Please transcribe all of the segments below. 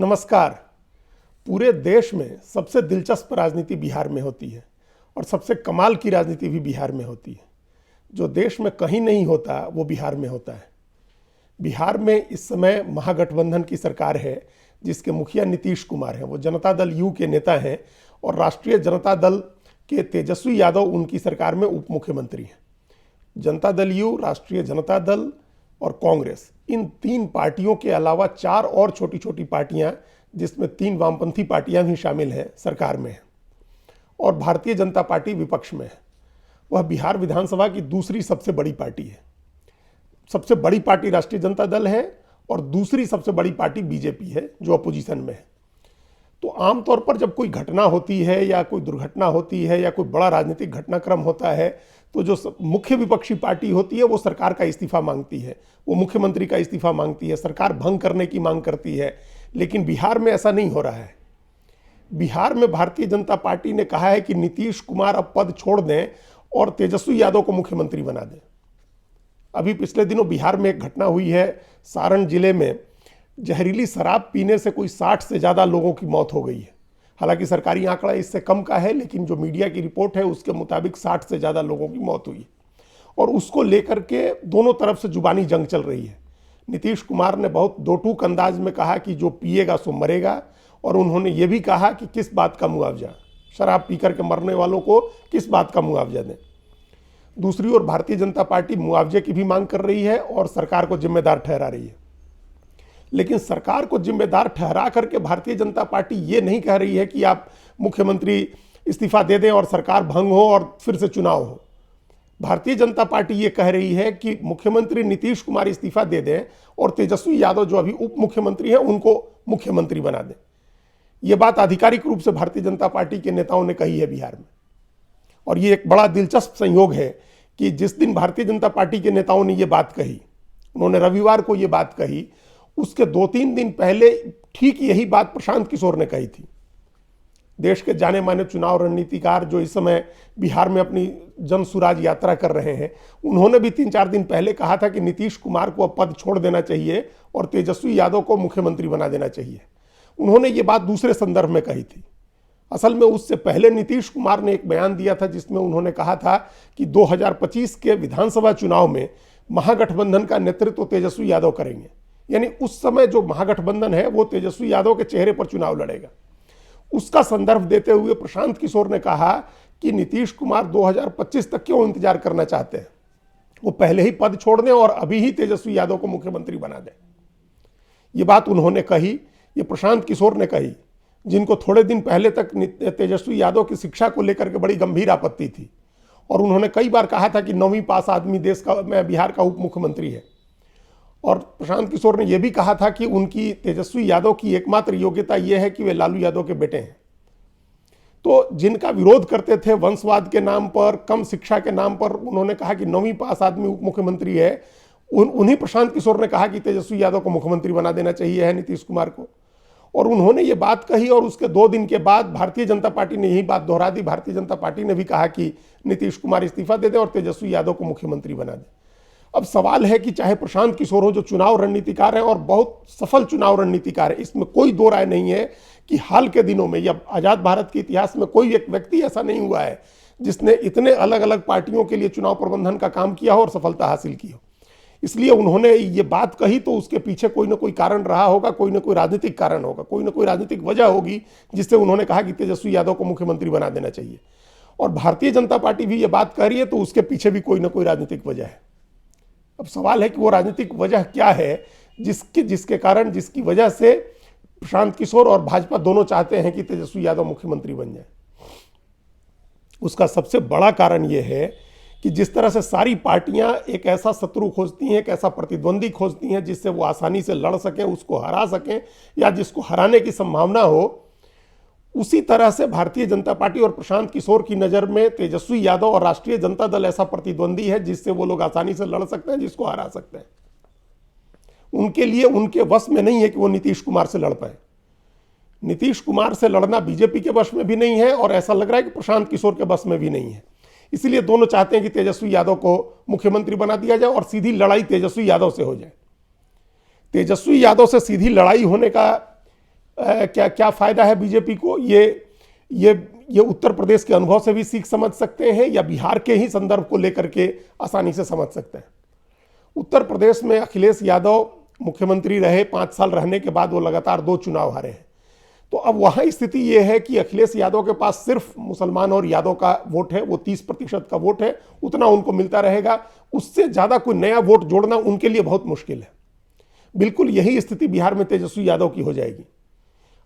नमस्कार। पूरे देश में सबसे दिलचस्प राजनीति बिहार में होती है और सबसे कमाल की राजनीति भी बिहार में होती है। जो देश में कहीं नहीं होता वो बिहार में होता है। बिहार में इस समय महागठबंधन की सरकार है जिसके मुखिया नीतीश कुमार हैं। वो जनता दल यू के नेता हैं और राष्ट्रीय जनता दल के तेजस्वी यादव उनकी सरकार में उप मुख्यमंत्री हैं। जनता दल यू, राष्ट्रीय जनता दल और कांग्रेस, इन तीन पार्टियों के अलावा चार और छोटी छोटी पार्टियां जिसमें तीन वामपंथी पार्टियां भी शामिल हैं सरकार में है और भारतीय जनता पार्टी विपक्ष में है। वह बिहार विधानसभा की दूसरी सबसे बड़ी पार्टी है। सबसे बड़ी पार्टी राष्ट्रीय जनता दल है और दूसरी सबसे बड़ी पार्टी बीजेपी है जो अपोजिशन में है। तो आमतौर पर जब कोई घटना होती है या कोई दुर्घटना होती है या कोई बड़ा राजनीतिक घटनाक्रम होता है तो जो मुख्य विपक्षी पार्टी होती है वो सरकार का इस्तीफा मांगती है, वो मुख्यमंत्री का इस्तीफा मांगती है, सरकार भंग करने की मांग करती है। लेकिन बिहार में ऐसा नहीं हो रहा है। बिहार में भारतीय जनता पार्टी ने कहा है कि नीतीश कुमार अब पद छोड़ दें और तेजस्वी यादव को मुख्यमंत्री बना दें। अभी पिछले दिनों बिहार में एक घटना हुई है। सारण जिले में जहरीली शराब पीने से कोई 60 से ज़्यादा लोगों की मौत हो गई है। हालांकि सरकारी आंकड़ा इससे कम का है, लेकिन जो मीडिया की रिपोर्ट है उसके मुताबिक 60 से ज़्यादा लोगों की मौत हुई है और उसको लेकर के दोनों तरफ से जुबानी जंग चल रही है। नीतीश कुमार ने बहुत दो टूक अंदाज में कहा कि जो पिएगा सो मरेगा, और उन्होंने ये भी कहा कि किस बात का मुआवजा, शराब पीकर के मरने वालों को किस बात का मुआवजा दें। दूसरी ओर भारतीय जनता पार्टी मुआवजे की भी मांग कर रही है और सरकार को जिम्मेदार ठहरा रही है। लेकिन सरकार को जिम्मेदार ठहरा करके भारतीय जनता पार्टी ये नहीं कह रही है कि आप मुख्यमंत्री इस्तीफा दे दें और सरकार भंग हो और फिर से चुनाव हो। भारतीय जनता पार्टी ये कह रही है कि मुख्यमंत्री नीतीश कुमार इस्तीफा दे दें और तेजस्वी यादव जो अभी उप मुख्यमंत्री हैं उनको मुख्यमंत्री बना दें। ये बात आधिकारिक रूप से भारतीय जनता पार्टी के नेताओं ने कही है बिहार में। और ये एक बड़ा दिलचस्प संयोग है कि जिस दिन भारतीय जनता पार्टी के नेताओं ने ये बात कही, उन्होंने रविवार को ये बात कही, उसके 2-3 दिन पहले ठीक यही बात प्रशांत किशोर ने कही थी। देश के जाने माने चुनाव रणनीतिकार जो इस समय बिहार में अपनी जन सुराज यात्रा कर रहे हैं, उन्होंने भी 3-4 दिन पहले कहा था कि नीतीश कुमार को अब पद छोड़ देना चाहिए और तेजस्वी यादव को मुख्यमंत्री बना देना चाहिए। उन्होंने ये बात दूसरे संदर्भ में कही थी। असल में उससे पहले नीतीश कुमार ने एक बयान दिया था जिसमें उन्होंने कहा था कि 2025 के विधानसभा चुनाव में महागठबंधन का नेतृत्व तेजस्वी यादव करेंगे। यानी उस समय जो महागठबंधन है वो तेजस्वी यादव के चेहरे पर चुनाव लड़ेगा। उसका संदर्भ देते हुए प्रशांत किशोर ने कहा कि नीतीश कुमार 2025 तक क्यों इंतजार करना चाहते हैं, वो पहले ही पद छोड़ दें और अभी ही तेजस्वी यादव को मुख्यमंत्री बना दें। ये बात उन्होंने कही, ये प्रशांत किशोर ने कही, जिनको थोड़े दिन पहले तक तेजस्वी यादव की शिक्षा को लेकर के बड़ी गंभीर आपत्ति थी। और उन्होंने कई बार कहा था कि 9वीं पास आदमी देश का बिहार का उप मुख्यमंत्री है। और प्रशांत किशोर ने यह भी कहा था कि उनकी तेजस्वी यादव की एकमात्र योग्यता यह है कि वे लालू यादव के बेटे हैं। तो जिनका विरोध करते थे वंशवाद के नाम पर, कम शिक्षा के नाम पर, उन्होंने कहा कि 9वीं पास आदमी उप मुख्यमंत्री है। उन्हीं प्रशांत किशोर ने कहा कि तेजस्वी यादव को मुख्यमंत्री बना देना चाहिए है नीतीश कुमार को। और उन्होंने ये बात कही और उसके 2 दिन के बाद भारतीय जनता पार्टी ने यही बात दोहरा दी। भारतीय जनता पार्टी ने भी कहा कि नीतीश कुमार इस्तीफा दे दें और तेजस्वी यादव को मुख्यमंत्री बना दें। अब सवाल है कि चाहे प्रशांत किशोर हो जो चुनाव रणनीतिकार है और बहुत सफल चुनाव रणनीतिकार है, इसमें कोई दो राय नहीं है कि हाल के दिनों में या आजाद भारत के इतिहास में कोई एक व्यक्ति ऐसा नहीं हुआ है जिसने इतने अलग अलग पार्टियों के लिए चुनाव प्रबंधन का काम किया हो और सफलता हासिल की हो। इसलिए उन्होंने ये बात कही तो उसके पीछे कोई ना कोई कारण रहा होगा, कोई ना कोई राजनीतिक कारण होगा, कोई ना कोई राजनीतिक वजह होगी जिससे उन्होंने कहा कि तेजस्वी यादव को मुख्यमंत्री बना देना चाहिए। और भारतीय जनता पार्टी भी ये बात कह रही है तो उसके पीछे भी कोई ना कोई राजनीतिक वजह है। अब सवाल है कि वो राजनीतिक वजह क्या है जिसकी वजह से प्रशांत किशोर और भाजपा दोनों चाहते हैं कि तेजस्वी यादव मुख्यमंत्री बन जाए। उसका सबसे बड़ा कारण यह है कि जिस तरह से सारी पार्टियां एक ऐसा शत्रु खोजती हैं, एक ऐसा प्रतिद्वंदी खोजती हैं जिससे वो आसानी से लड़ सकें, उसको हरा सकें या जिसको हराने की संभावना हो, उसी तरह से भारतीय जनता पार्टी और प्रशांत किशोर की नज़र में तेजस्वी यादव और राष्ट्रीय जनता दल ऐसा प्रतिद्वंदी है जिससे वो लोग आसानी से लड़ सकते हैं, जिसको हरा सकते हैं। उनके लिए उनके वश में नहीं है कि वो नीतीश कुमार से लड़ पाए। नीतीश कुमार से लड़ना बीजेपी के वश में भी नहीं है और ऐसा लग रहा है कि प्रशांत किशोर के वश में भी नहीं है। इसलिए दोनों चाहते हैं कि तेजस्वी यादव को मुख्यमंत्री बना दिया जाए और सीधी लड़ाई तेजस्वी यादव से हो जाए। तेजस्वी यादव से सीधी लड़ाई होने का क्या क्या फायदा है बीजेपी को, ये उत्तर प्रदेश के अनुभव से भी सीख समझ सकते हैं या बिहार के ही संदर्भ को लेकर के आसानी से समझ सकते हैं। उत्तर प्रदेश में अखिलेश यादव मुख्यमंत्री रहे, 5 साल रहने के बाद वो लगातार 2 चुनाव हारे हैं। तो अब वहाँ स्थिति ये है कि अखिलेश यादव के पास सिर्फ मुसलमान और यादव का वोट है, वो 30% का वोट है, उतना उनको मिलता रहेगा। उससे ज़्यादा कोई नया वोट जोड़ना उनके लिए बहुत मुश्किल है। बिल्कुल यही स्थिति बिहार में तेजस्वी यादव की हो जाएगी।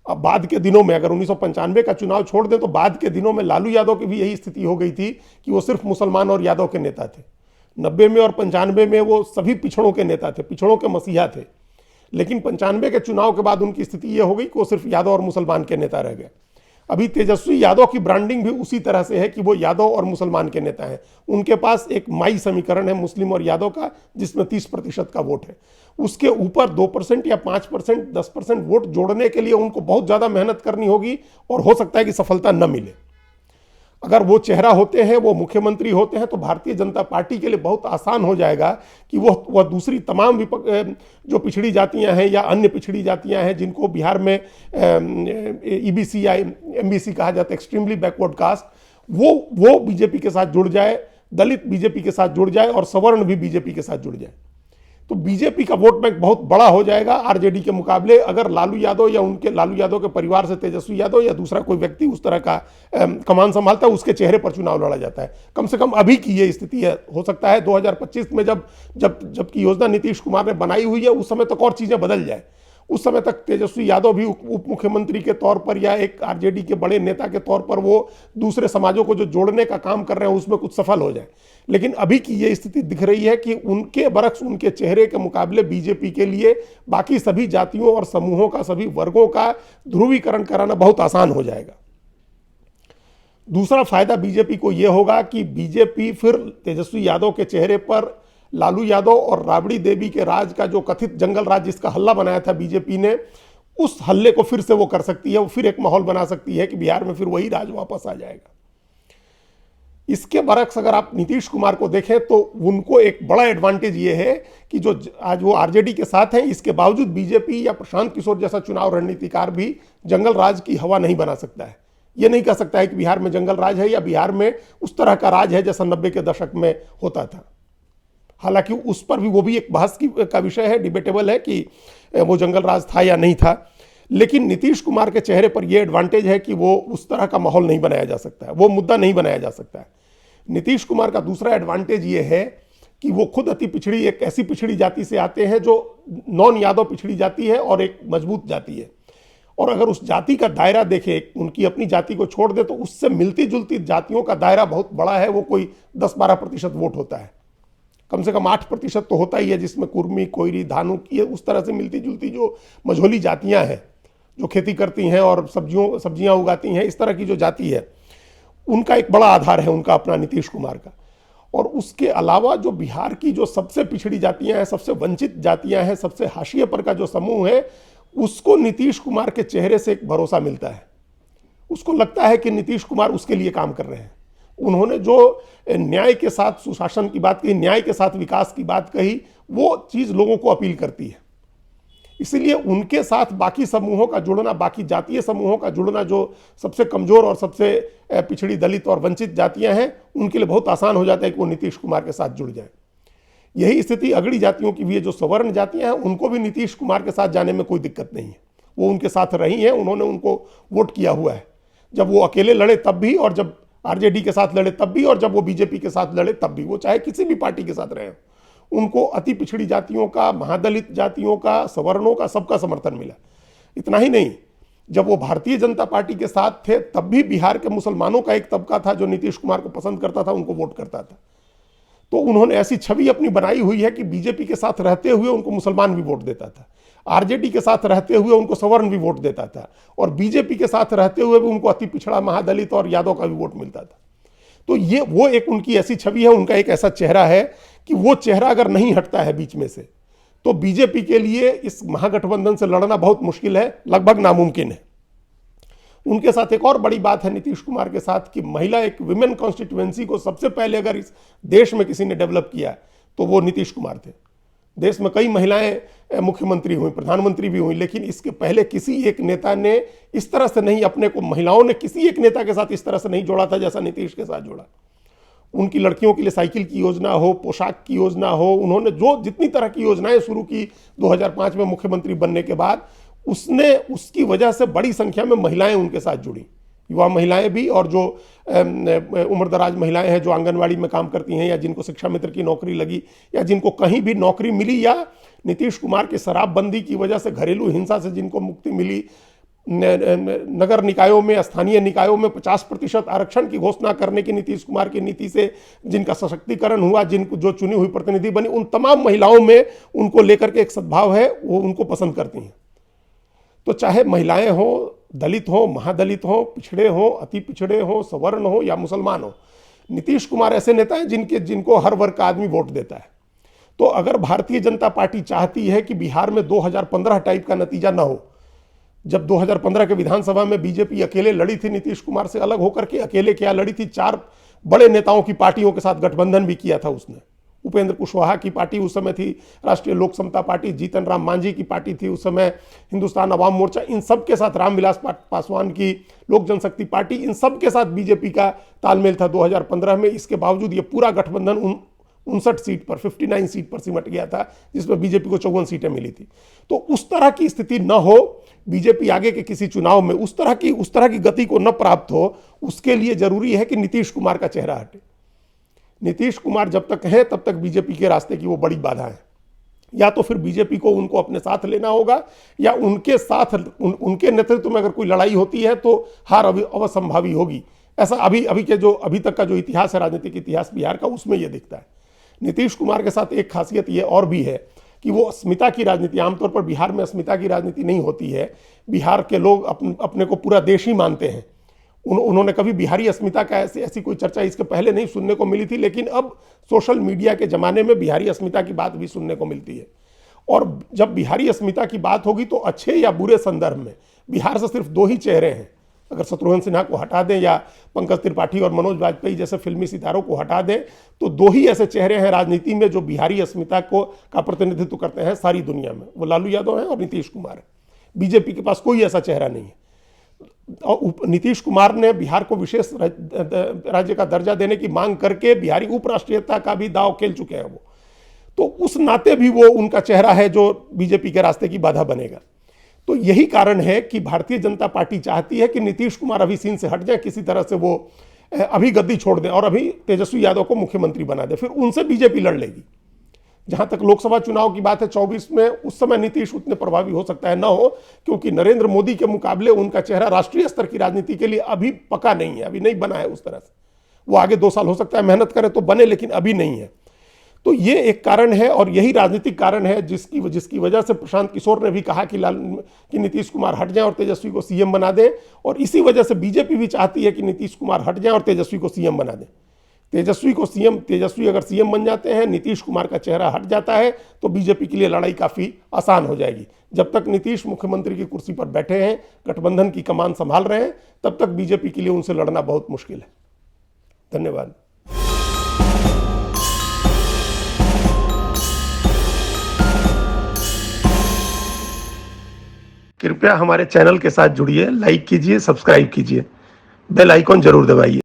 अब बाद के दिनों में अगर 1995 का चुनाव छोड़ दें तो बाद के दिनों में लालू यादव की भी यही स्थिति हो गई थी कि वो सिर्फ मुसलमान और यादव के नेता थे। 90 में और 95 में वो सभी पिछड़ों के नेता थे, पिछड़ों के मसीहा थे। लेकिन 95 के चुनाव के बाद उनकी स्थिति ये हो गई कि वो सिर्फ यादव और मुसलमान के नेता रह गए। अभी तेजस्वी यादव की ब्रांडिंग भी उसी तरह से है कि वो यादव और मुसलमान के नेता हैं। उनके पास एक माई समीकरण है मुस्लिम और यादव का, जिसमें 30% का वोट है। उसके ऊपर 2% या 5%, 10% वोट जोड़ने के लिए उनको बहुत ज़्यादा मेहनत करनी होगी और हो सकता है कि सफलता न मिले। अगर वो चेहरा होते हैं, वो मुख्यमंत्री होते हैं, तो भारतीय जनता पार्टी के लिए बहुत आसान हो जाएगा कि वह दूसरी तमाम जो पिछड़ी जातियां हैं या अन्य पिछड़ी जातियां हैं जिनको बिहार में ईबीसी या एमबीसी कहा जाता है, एक्सट्रीमली बैकवर्ड कास्ट, वो बीजेपी के साथ जुड़ जाए, दलित बीजेपी के साथ जुड़ जाए और सवर्ण भी बीजेपी के साथ जुड़ जाए, तो बीजेपी का वोट बैंक बहुत बड़ा हो जाएगा आरजेडी के मुकाबले। अगर लालू यादव या लालू यादव के परिवार से तेजस्वी यादव या दूसरा कोई व्यक्ति उस तरह का कमान संभालता है, उसके चेहरे पर चुनाव लड़ा जाता है। कम से कम अभी की ये स्थिति है। हो सकता है 2025 में जबकि योजना नीतीश कुमार ने बनाई हुई है, उस समय तक और चीजें बदल जाए। उस समय तक तेजस्वी यादव भी उप मुख्यमंत्री के तौर पर या एक आरजेडी के बड़े नेता के तौर पर वो दूसरे समाजों को जो जोड़ने का काम कर रहे हैं उसमें कुछ सफल हो जाए। लेकिन अभी की ये स्थिति दिख रही है कि उनके बरक्स, उनके चेहरे के मुकाबले बीजेपी के लिए बाकी सभी जातियों और समूहों का, सभी वर्गों का ध्रुवीकरण कराना बहुत आसान हो जाएगा। दूसरा फायदा बीजेपी को यह होगा कि बीजेपी फिर तेजस्वी यादव के चेहरे पर लालू यादव और राबड़ी देवी के राज का जो कथित जंगल राज जिसका हल्ला बनाया था बीजेपी ने, उस हल्ले को फिर से वो कर सकती है। वो फिर एक माहौल बना सकती है कि बिहार में फिर वही राज वापस आ जाएगा। इसके बरक्स अगर आप नीतीश कुमार को देखें तो उनको एक बड़ा एडवांटेज ये है कि जो आज वो आरजेडी के साथ हैं, इसके बावजूद बीजेपी या प्रशांत किशोर जैसा चुनाव रणनीतिकार भी जंगल राज की हवा नहीं बना सकता है। ये नहीं कह सकता है कि बिहार में जंगल राज है या बिहार में उस तरह का राज है जैसा 90 के दशक में होता था। हालांकि उस पर भी वो भी एक बहस का विषय है, डिबेटेबल है कि वो जंगल राज था या नहीं था। लेकिन नीतीश कुमार के चेहरे पर यह एडवांटेज है कि वो उस तरह का माहौल नहीं बनाया जा सकता है, वो मुद्दा नहीं बनाया जा सकता है। नीतीश कुमार का दूसरा एडवांटेज ये है कि वो खुद अति पिछड़ी, एक ऐसी पिछड़ी जाति से आते हैं जो नॉन यादव पिछड़ी जाति है और एक मजबूत जाति है। और अगर उस जाति का दायरा देखे, उनकी अपनी जाति को छोड़ दे, तो उससे मिलती जुलती जातियों का दायरा बहुत बड़ा है। वो कोई 10-12% वोट होता है, कम से कम 8% तो होता ही है, जिसमें कुर्मी, कोयरी, धानु, ये उस तरह से मिलती जुलती जो मझोली जातियां हैं, जो खेती करती हैं और सब्जियां उगाती हैं, इस तरह की जो जाति है, उनका एक बड़ा आधार है उनका अपना नीतीश कुमार का। और उसके अलावा जो बिहार की जो सबसे पिछड़ी जातियां हैं, सबसे वंचित जातियां हैं, सबसे हाशिए पर का जो समूह है, उसको नीतीश कुमार के चेहरे से एक भरोसा मिलता है। उसको लगता है कि नीतीश कुमार उसके लिए काम कर रहे हैं। उन्होंने जो न्याय के साथ सुशासन की बात कही, न्याय के साथ विकास की बात कही, वो चीज़ लोगों को अपील करती है। इसीलिए उनके साथ बाकी समूहों का जुड़ना, बाकी जातीय समूहों का जुड़ना, जो सबसे कमज़ोर और सबसे पिछड़ी, दलित और वंचित जातियां हैं, उनके लिए बहुत आसान हो जाता है कि वो नीतीश कुमार के साथ जुड़ जाए। यही स्थिति अगड़ी जातियों की भी है। जो सवर्ण जातियां हैं, उनको भी नीतीश कुमार के साथ जाने में कोई दिक्कत नहीं है। वो उनके साथ रही हैं, उन्होंने उनको वोट किया हुआ है। जब वो अकेले लड़े तब भी, और जब आरजेडी के साथ लड़े तब भी, और जब वो बीजेपी के साथ लड़े तब भी, वो चाहे किसी भी पार्टी के साथ रहे, उनको अति पिछड़ी जातियों का, महादलित जातियों का, सवर्णों का, सबका समर्थन मिला। इतना ही नहीं, जब वो भारतीय जनता पार्टी के साथ थे तब भी बिहार के मुसलमानों का एक तबका था जो नीतीश कुमार को पसंद करता था, उनको वोट करता था। तो उन्होंने ऐसी छवि अपनी बनाई हुई है कि बीजेपी के साथ रहते हुए उनको मुसलमान भी वोट देता था, आरजेडी के साथ रहते हुए उनको सवर्ण भी वोट देता था, और बीजेपी के साथ रहते हुए भी उनको अति पिछड़ा, महादलित और यादव का भी वोट मिलता था। तो ये वो एक उनकी ऐसी छवि है, उनका एक ऐसा चेहरा है कि वो चेहरा अगर नहीं हटता है बीच में से, तो बीजेपी के लिए इस महागठबंधन से लड़ना बहुत मुश्किल है, लगभग नामुमकिन है। उनके साथ एक और बड़ी बात है नीतीश कुमार के साथ कि महिला, एक विमेन कॉन्स्टिट्यूएंसी को सबसे पहले अगर इस देश में किसी ने डेवलप किया तो वो नीतीश कुमार थे। देश में कई महिलाएं मुख्यमंत्री हुई, प्रधानमंत्री भी हुई, लेकिन इसके पहले किसी एक नेता ने इस तरह से नहीं अपने को, महिलाओं ने किसी एक नेता के साथ इस तरह से नहीं जोड़ा था जैसा नीतीश के साथ जोड़ा। उनकी लड़कियों के लिए साइकिल की योजना हो, पोशाक की योजना हो, उन्होंने जो जितनी तरह की योजनाएं शुरू की 2005 में मुख्यमंत्री बनने के बाद, उसकी वजह से बड़ी संख्या में महिलाएं उनके साथ जुड़ी, युवा महिलाएं भी, और जो उम्रदराज महिलाएं हैं जो आंगनवाड़ी में काम करती हैं, या जिनको शिक्षा मित्र की नौकरी लगी, या जिनको कहीं भी नौकरी मिली, या नीतीश कुमार की शराबबंदी की वजह से घरेलू हिंसा से जिनको मुक्ति मिली, नगर निकायों में, स्थानीय निकायों में 50% आरक्षण की घोषणा करने की नीतीश कुमार की नीति से जिनका सशक्तिकरण हुआ, जिनको जो चुनी हुई प्रतिनिधि बनी, उन तमाम महिलाओं में उनको लेकर के एक सद्भाव है, वो उनको पसंद करती हैं। तो चाहे महिलाएं हो, दलित हो, महादलित हो, पिछड़े हो, अति पिछड़े हो, सवर्ण हो या मुसलमान हो, नीतीश कुमार ऐसे नेता हैं जिनको हर वर्ग का आदमी वोट देता है। तो अगर भारतीय जनता पार्टी चाहती है कि बिहार में 2015 टाइप का नतीजा ना हो, जब 2015 के विधानसभा में बीजेपी अकेले लड़ी थी नीतीश कुमार से अलग होकर के, अकेले क्या लड़ी थी, 4 बड़े नेताओं की पार्टियों के साथ गठबंधन भी किया था उसने। उपेंद्र कुशवाहा की पार्टी उस समय थी राष्ट्रीय लोक समता पार्टी, जीतन राम मांझी की पार्टी थी उस समय हिंदुस्तान अवाम मोर्चा, इन सब के साथ रामविलास पासवान की लोक जनशक्ति पार्टी, इन सब के साथ बीजेपी का तालमेल था 2015 में। इसके बावजूद ये पूरा गठबंधन 59 सीट पर, 59 सीट पर सिमट गया था, जिसमें बीजेपी को 54 सीटें मिली थी। तो उस तरह की स्थिति न हो, बीजेपी आगे के किसी चुनाव में उस तरह की गति को न प्राप्त हो, उसके लिए जरूरी है कि नीतीश कुमार का चेहरा हटे। नीतीश कुमार जब तक है तब तक बीजेपी के रास्ते की वो बड़ी बाधा है। या तो फिर बीजेपी को उनको अपने साथ लेना होगा, या उनके साथ उनके नेतृत्व में अगर कोई लड़ाई होती है तो हार अवसंभावी होगी। ऐसा अभी तक का जो इतिहास है, राजनीतिक इतिहास बिहार का, उसमें यह दिखता है। नीतीश कुमार के साथ एक खासियत ये और भी है कि वो अस्मिता की राजनीति, आमतौर पर बिहार में अस्मिता की राजनीति नहीं होती है। बिहार के लोग अपने को पूरा देशी मानते हैं। उन्होंने कभी बिहारी अस्मिता का ऐसी कोई चर्चा इसके पहले नहीं सुनने को मिली थी, लेकिन अब सोशल मीडिया के जमाने में बिहारी अस्मिता की बात भी सुनने को मिलती है। और जब बिहारी अस्मिता की बात होगी तो अच्छे या बुरे संदर्भ में बिहार से सिर्फ 2 ही चेहरे हैं। अगर शत्रुघ्न सिन्हा को हटा दें या पंकज त्रिपाठी और मनोज वाजपेयी जैसे फिल्मी सितारों को हटा दें, तो 2 ही ऐसे चेहरे हैं राजनीति में जो बिहारी अस्मिता का प्रतिनिधित्व करते हैं सारी दुनिया में। वो लालू यादव हैं और नीतीश कुमार है। बीजेपी के पास कोई ऐसा चेहरा नहीं है। नीतीश कुमार ने बिहार को विशेष राज्य का दर्जा देने की मांग करके बिहारी उपराष्ट्रीयता का भी दांव खेल चुके हैं वो। तो उस नाते भी वो उनका चेहरा है जो बीजेपी के रास्ते की बाधा बनेगा। तो यही कारण है कि भारतीय जनता पार्टी चाहती है कि नीतीश कुमार अभी सीन से हट जाए, किसी तरह से वो अभी गद्दी छोड़ दें और अभी तेजस्वी यादव को मुख्यमंत्री बना दे, फिर उनसे बीजेपी लड़ लेगी। जहां तक लोकसभा चुनाव की बात है 24 में, उस समय नीतीश उतने प्रभावी हो सकता है ना हो, क्योंकि नरेंद्र मोदी के मुकाबले उनका चेहरा राष्ट्रीय स्तर की राजनीति के लिए अभी पका नहीं है, अभी नहीं बना है उस तरह से। वो आगे 2 साल हो सकता है मेहनत करे तो बने, लेकिन अभी नहीं है। तो ये एक कारण है और यही राजनीतिक कारण है जिसकी वजह से प्रशांत किशोर ने भी कहा कि नीतीश कुमार हट जाएं और तेजस्वी को सीएम बना दें। और इसी वजह से बीजेपी भी चाहती है कि नीतीश कुमार हट जाएं और तेजस्वी को सीएम बना दें। तेजस्वी अगर सीएम बन जाते हैं, नीतीश कुमार का चेहरा हट जाता है, तो बीजेपी के लिए लड़ाई काफ़ी आसान हो जाएगी। जब तक नीतीश मुख्यमंत्री की कुर्सी पर बैठे हैं, गठबंधन की कमान संभाल रहे हैं, तब तक बीजेपी के लिए उनसे लड़ना बहुत मुश्किल है। धन्यवाद। कृपया हमारे चैनल के साथ जुड़िए, लाइक कीजिए, सब्सक्राइब कीजिए, बेल आइकॉन जरूर दबाइए।